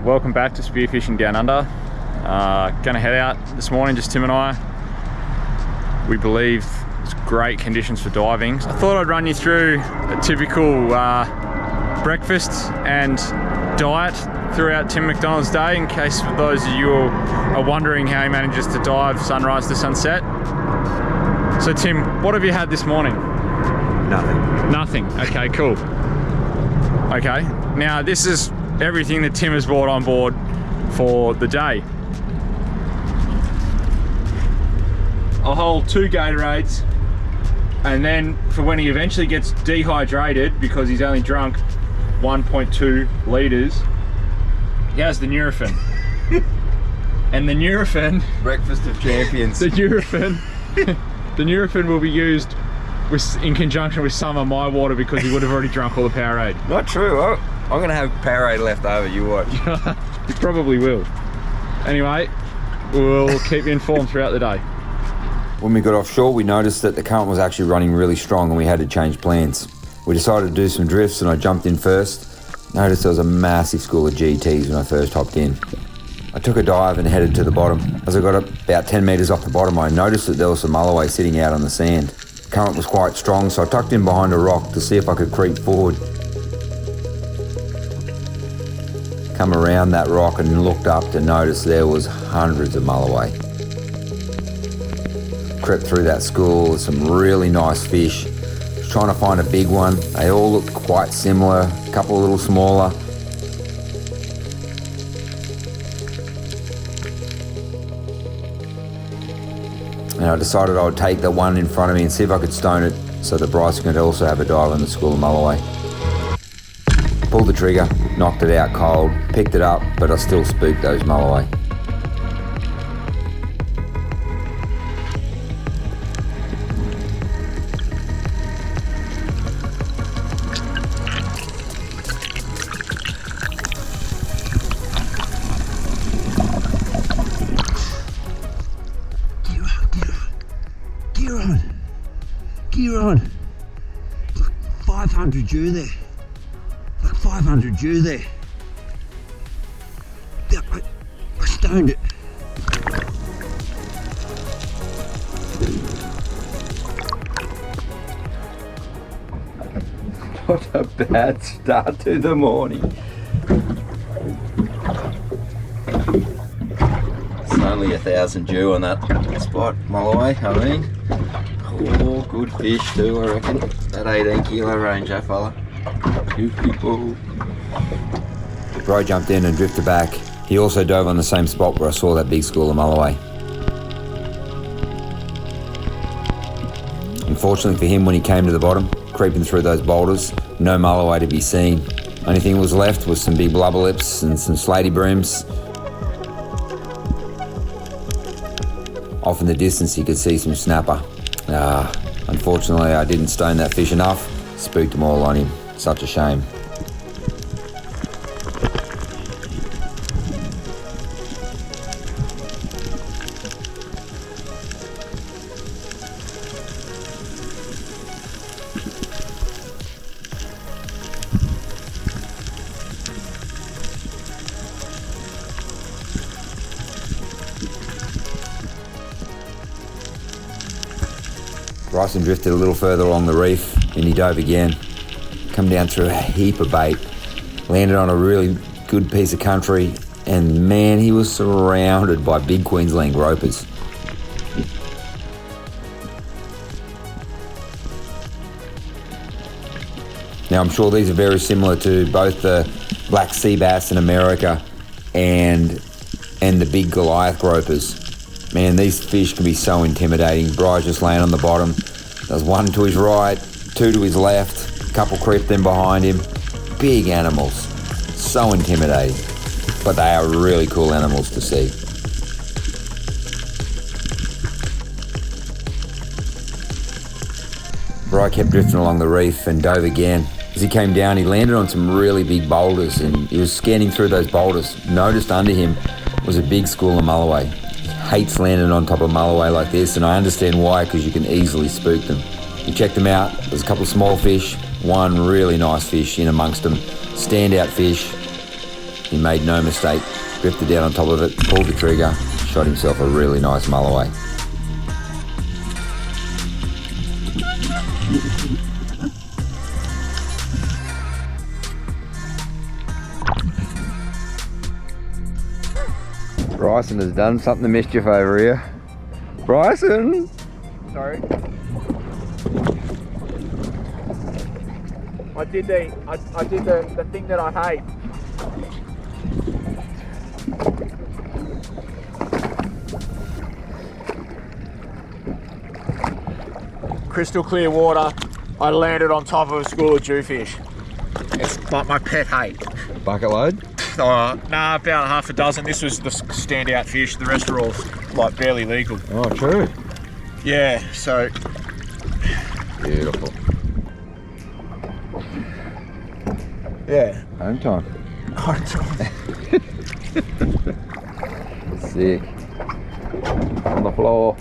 welcome back to Spearfishing Down Under. Gonna head out this morning, just Tim and I. We believe it's great conditions for diving. I thought I'd run you through a typical breakfast and diet throughout Tim McDonald's day, in case for those of you who are wondering how he manages to dive sunrise to sunset. So Tim, what have you had this morning? Nothing. Okay, cool. Okay, now this is everything that Tim has brought on board for the day. I'll hold 2 Gatorades, and then for when he eventually gets dehydrated, because he's only drunk 1.2 litres, he has the Nurofen. And the Nurofen... Breakfast of champions. The Nurofen will be used in conjunction with some of my water, because he would have already drunk all the Powerade. Not true. I'm going to have Powerade left over, you watch. You probably will. Anyway, we'll keep you informed throughout the day. When we got offshore, we noticed that the current was actually running really strong and we had to change plans. We decided to do some drifts and I jumped in first. Noticed there was a massive school of GTs when I first hopped in. I took a dive and headed to the bottom. As I got up about 10 metres off the bottom, I noticed that there was some mulloway sitting out on the sand. The current was quite strong, so I tucked in behind a rock to see if I could creep forward. Come around that rock and looked up to notice there was hundreds of mulloway. Crept through that school with some really nice fish. Was trying to find a big one. They all looked quite similar, a couple a little smaller. And I decided I would take the one in front of me and see if I could stone it so that Bryce could also have a dive on the school of mulloway. Pulled the trigger, knocked it out cold, picked it up, but I still spooked those mulloway. Gear on. Like 500 Jew there. Like 500 Jew there. Yeah, I stoned it. What a bad start to the morning. It's only 1,000 Jew on that spot, mulloway, I mean. Oh, good fish too, I reckon. That 18 kilo range, that fella. Good people. Bro jumped in and drifted back. He also dove on the same spot where I saw that big school of mulloway. Unfortunately for him, when he came to the bottom, creeping through those boulders, no mulloway to be seen. Only thing was left was some big blubber lips and some slaty brooms. Off in the distance, you could see some snapper. Unfortunately, I didn't stone that fish enough. Spooked them all on him. Such a shame. Bryson drifted a little further along the reef and he dove again. Come down through a heap of bait. Landed on a really good piece of country, and man, he was surrounded by big Queensland gropers. Now I'm sure these are very similar to both the black sea bass in America and the big Goliath gropers. Man, these fish can be so intimidating. Bry's just laying on the bottom. There's one to his right, 2 to his left, a couple creeped in behind him. Big animals, so intimidating. But they are really cool animals to see. Bry kept drifting along the reef and dove again. As he came down, he landed on some really big boulders and he was scanning through those boulders. Noticed under him was a big school of mulloway. Hates landing on top of mulloway like this, and I understand why, because you can easily spook them. You check them out, there's a couple of small fish, one really nice fish in amongst them, standout fish. He made no mistake, drifted down on top of it, pulled the trigger, shot himself a really nice mulloway. Bryson has done something of mischief over here. Bryson! Sorry. I did the thing that I hate. Crystal clear water. I landed on top of a school of jewfish. It's like my pet hate. Bucket load? Nah, about half a dozen. This was the standout fish. The rest are all like barely legal. Oh, true. Yeah, so Beautiful. yeah. Home time. Sick. On the floor.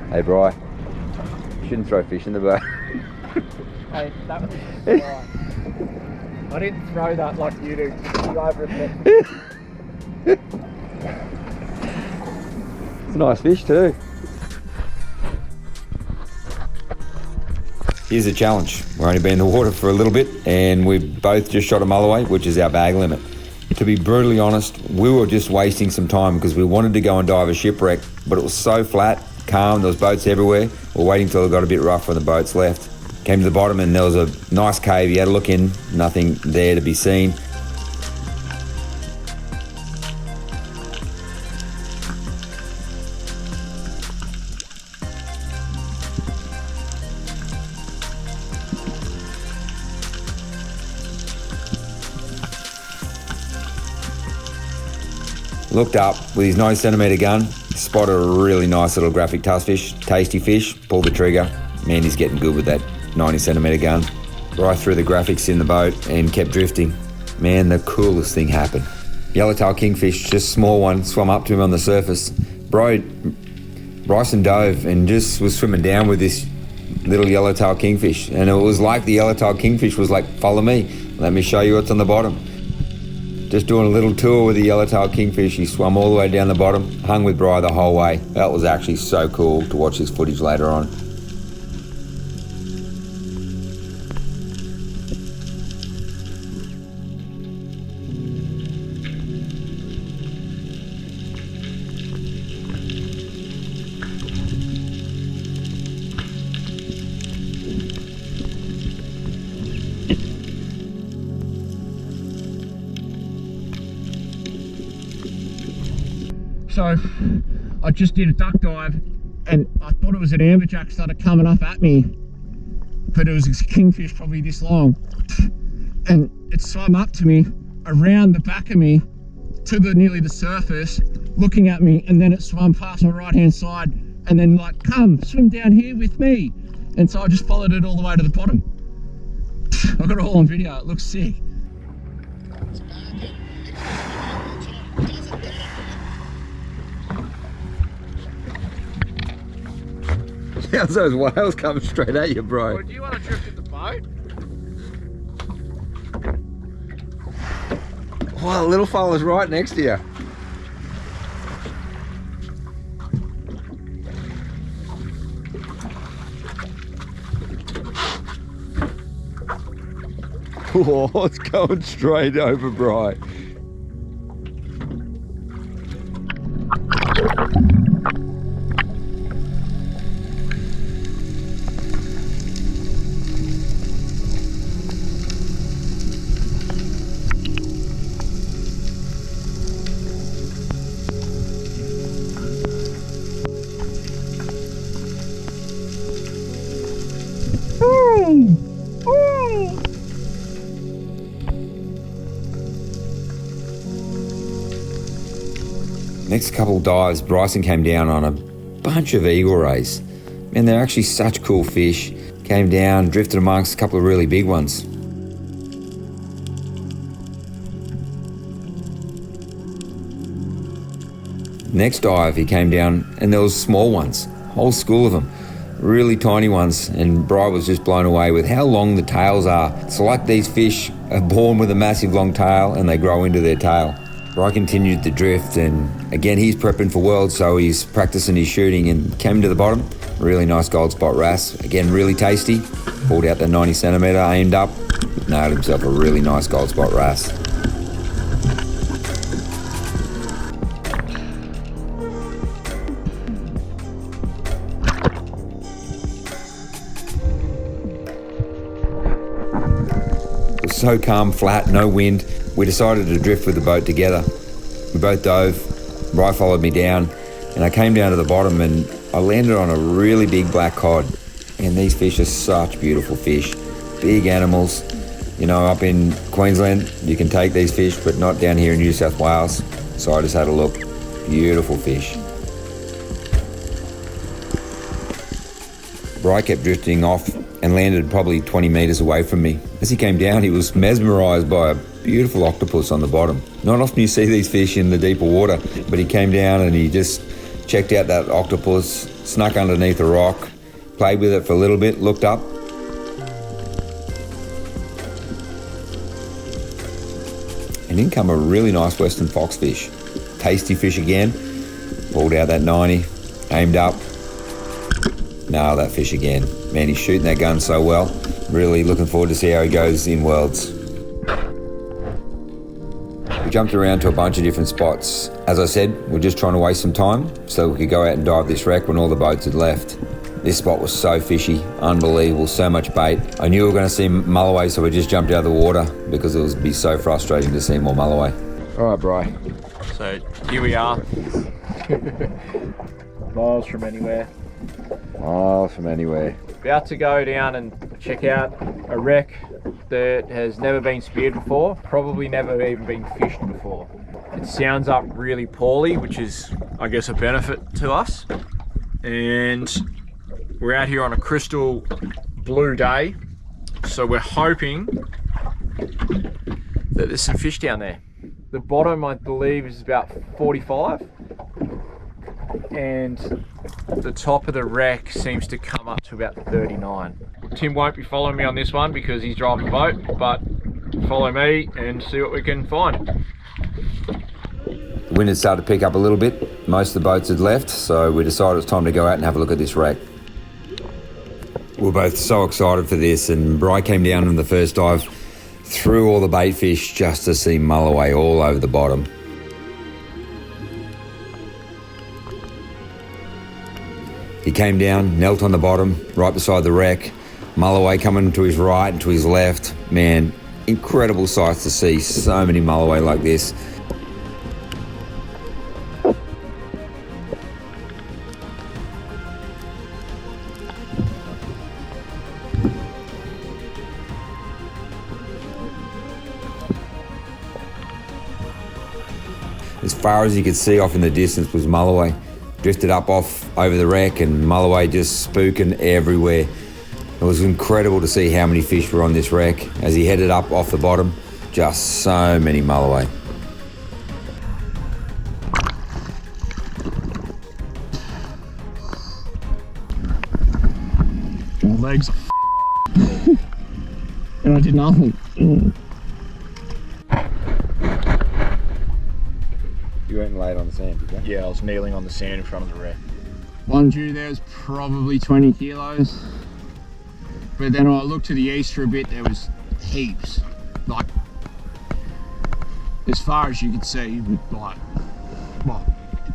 Hey, Bri. You shouldn't throw fish in the boat. Hey, that was right. I didn't throw that like you do. You over-reflected. It's a nice fish too. Here's a challenge. We're only been in the water for a little bit and we've both just shot a mulloway, which is our bag limit. To be brutally honest, we were just wasting some time because we wanted to go and dive a shipwreck, but it was so flat, calm, there was boats everywhere. We're waiting till it got a bit rough when the boats left. Came to the bottom and there was a nice cave. You had a look in, nothing there to be seen. Looked up with his 90cm gun, spotted a really nice little graphic tuskfish, tasty fish, pulled the trigger. Man, he's getting good with that 90cm gun. Right through the graphics in the boat and kept drifting. Man, the coolest thing happened. Yellowtail kingfish, just small one, swam up to him on the surface. Bryson dove and just was swimming down with this little yellowtail kingfish. And it was like the yellowtail kingfish was like, follow me, let me show you what's on the bottom. Just doing a little tour with the yellowtail kingfish. He swam all the way down the bottom, hung with Bri the whole way. That was actually so cool to watch this footage later on. So I just did a duck dive and I thought it was an amberjack started coming up at me, but it was a kingfish probably this long, and it swam up to me, around the back of me to nearly the surface, looking at me, and then it swam past my right hand side and then like, come swim down here with me. And so I just followed it all the way to the bottom. I got it all on video, it looks sick. How's those whales coming straight at you, bro? Well, do you want to drift in the boat? Oh, the little fella's right next to you. Oh, it's going straight over, bro. Next couple dives, Bryson came down on a bunch of eagle rays. Man, they're actually such cool fish. Came down, drifted amongst a couple of really big ones. Next dive, he came down and there was small ones, whole school of them. really tiny ones, and Bri was just blown away with how long the tails are. It's like these fish are born with a massive long tail and they grow into their tail. Bri continued the drift, and again he's prepping for Worlds, so he's practicing his shooting and came to the bottom. Really nice gold spot wrasse, again really tasty. Pulled out the 90 centimetre, aimed up, nailed himself a really nice gold spot wrasse. It was so calm, flat, no wind. We decided to drift with the boat together. We both dove, Bri followed me down, and I came down to the bottom and I landed on a really big black cod. And these fish are such beautiful fish. Big animals. You know, up in Queensland, you can take these fish, but not down here in New South Wales. So I just had a look. Beautiful fish. Bri kept drifting off and landed probably 20 metres away from me. As he came down, he was mesmerised by a beautiful octopus on the bottom. Not often you see these fish in the deeper water, but he came down and he just checked out that octopus, snuck underneath a rock, played with it for a little bit, looked up. And in come a really nice western foxfish. Tasty fish again. Pulled out that 90, aimed up, nailed that fish again. Man, he's shooting that gun so well. Really looking forward to see how he goes in Worlds. We jumped around to a bunch of different spots. As I said, we're just trying to waste some time so we could go out and dive this wreck when all the boats had left. This spot was so fishy, unbelievable, so much bait. I knew we were going to see mulloway, so we just jumped out of the water because it would be so frustrating to see more mulloway. All right, Bri. So here we are. Miles from anywhere. Miles from anywhere. About to go down and check out a wreck that has never been speared before, probably never even been fished before. It sounds up really poorly, which is, I guess, a benefit to us. And we're out here on a crystal blue day, so we're hoping that there's some fish down there. The bottom, I believe, is about 45, and the top of the wreck seems to come up to about 39. Tim won't be following me on this one because he's driving the boat, but follow me and see what we can find. The wind had started to pick up a little bit. Most of the boats had left, so we decided it was time to go out and have a look at this wreck. We're both so excited for this, and Bri came down on the first dive through all the bait fish just to see mulloway all over the bottom. He came down, knelt on the bottom, right beside the wreck. Mulloway coming to his right and to his left. Man, incredible sights to see, so many mulloway like this. As far as you could see off in the distance was mulloway. Drifted up off over the wreck and mulloway just spooking everywhere. It was incredible to see how many fish were on this wreck. As he headed up off the bottom, just so many mulloway. My legs and I did nothing. You went and laid on the sand, did you? Yeah, I was kneeling on the sand in front of the wreck. One Jew there was probably 20 kilos. But then I looked to the east for a bit, there was heaps. Like, as far as you could see, like, well,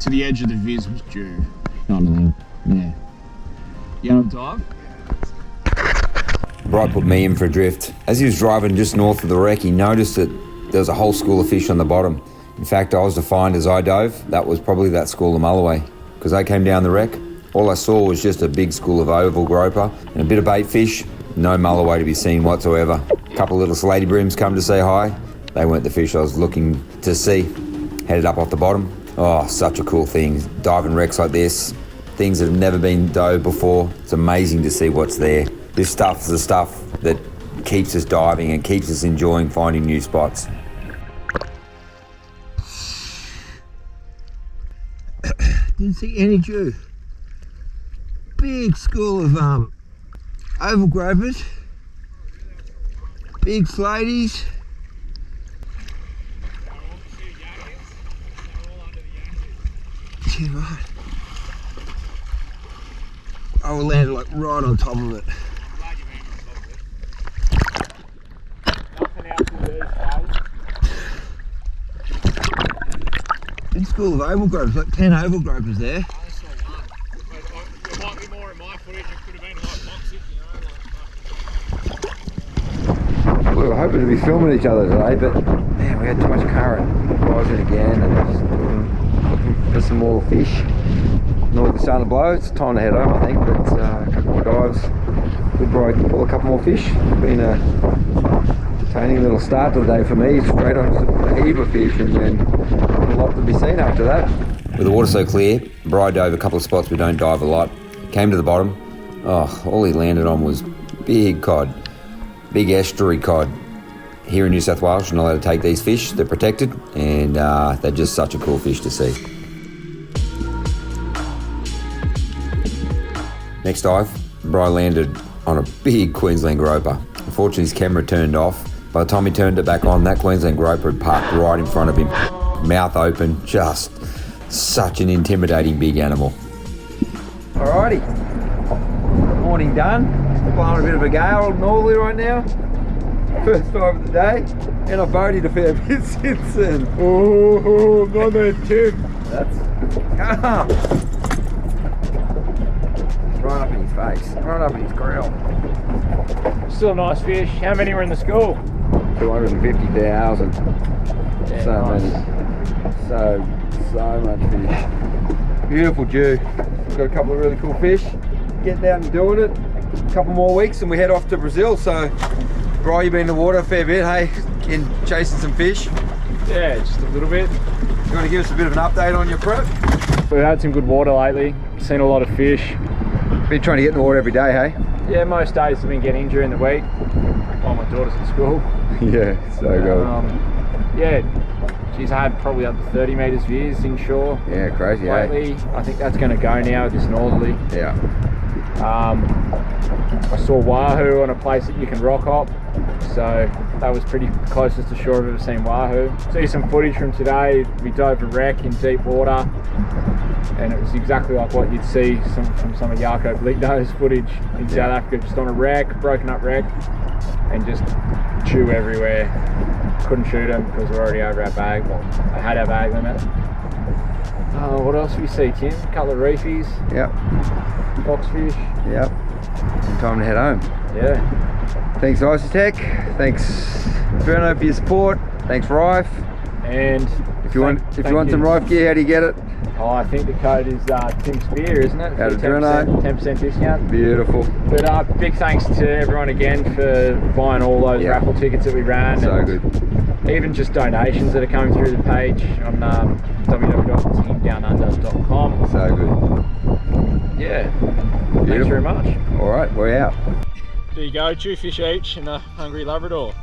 to the edge of the viz was Jew. Kind of thing, yeah. You want to dive? Bri put me in for a drift. As he was driving just north of the wreck, he noticed that there was a whole school of fish on the bottom. In fact, I was to find as I dove, that was probably that school of mulloway. Because I came down the wreck, all I saw was just a big school of oval groper and a bit of bait fish, no mulloway to be seen whatsoever. A couple of little slaty brims come to say hi. They weren't the fish I was looking to see. Headed up off the bottom. Oh, such a cool thing. Diving wrecks like this, things that have never been dove before. It's amazing to see what's there. This stuff is the stuff that keeps us diving and keeps us enjoying finding new spots. Didn't see any Jew. Big big school of oval gropers, big slaties. Yeah, right. I will land like right on top of it. Big school of oval gropers, like 10 oval gropers there. We were hoping to be filming each other today, but man, we had too much current. Rising again and just looking for some more fish. North is starting to blow, it's time to head home I think, but a couple of dives. We'd probably pull a couple more fish. Been a entertaining little start to the day for me, straight on a heap of fish and then a lot to be seen after that. With the water so clear, Bri dove a couple of spots we don't dive a lot. Came to the bottom, all he landed on was big cod. Big estuary cod. Here in New South Wales, you're not allowed to take these fish. They're protected, and they're just such a cool fish to see. Next dive, Bri landed on a big Queensland groper. Unfortunately, his camera turned off. By the time he turned it back on, that Queensland groper had parked right in front of him, mouth open, just such an intimidating big animal. Alrighty, morning done. Blowing a bit of a gale northerly right now. First dive of the day, and I've boated a fair bit since then. Oh, not that tip. That's calm. Right up in his face, right up in his grill. Still a nice fish. How many were in the school? 250,000. Yeah, So nice. many. So much fish. Beautiful dew. We've got a couple of really cool fish. Getting out and doing it. A couple more weeks and we head off to Brazil. So, Bri, you've been in the water a fair bit, hey? In chasing some fish. Yeah, just a little bit. You want to give us a bit of an update on your prep? We've had some good water lately. Seen a lot of fish. Been trying to get in the water every day, hey? Yeah, most days have been getting during the week while my daughter's at school. Yeah, so good. Yeah, she's had probably up to 30 metres views inshore Yeah, crazy, eh? lately. I think that's going to go now with this northerly. Yeah. I saw wahoo on a place that you can rock hop, so that was pretty closest to shore I've ever seen wahoo. See some footage from today. We dove a wreck in deep water, and it was exactly like what you'd see from some of Jaco Blitno's footage in South Africa, just on a wreck, broken up wreck, and just chew everywhere. Couldn't shoot them because we're already over our bag. Well, I had our bag limit. What else do we see, Tim? A couple of reefies. Yep. Foxfish. Yep. And time to head home. Yeah. Thanks Isotech. Thanks Verno for your support. Thanks Rife. And If you want some Rife gear, how do you get it? Oh, I think the code is Tim Spear, isn't it? Out of 10% discount. Beautiful. But big thanks to everyone again for buying all those raffle tickets that we ran. So and good. even just donations that are coming through the page on www.teamdownunder.com. So good. Yeah. Beautiful. Thanks very much. All right, we're out. There you go, 2 fish each and a hungry Labrador.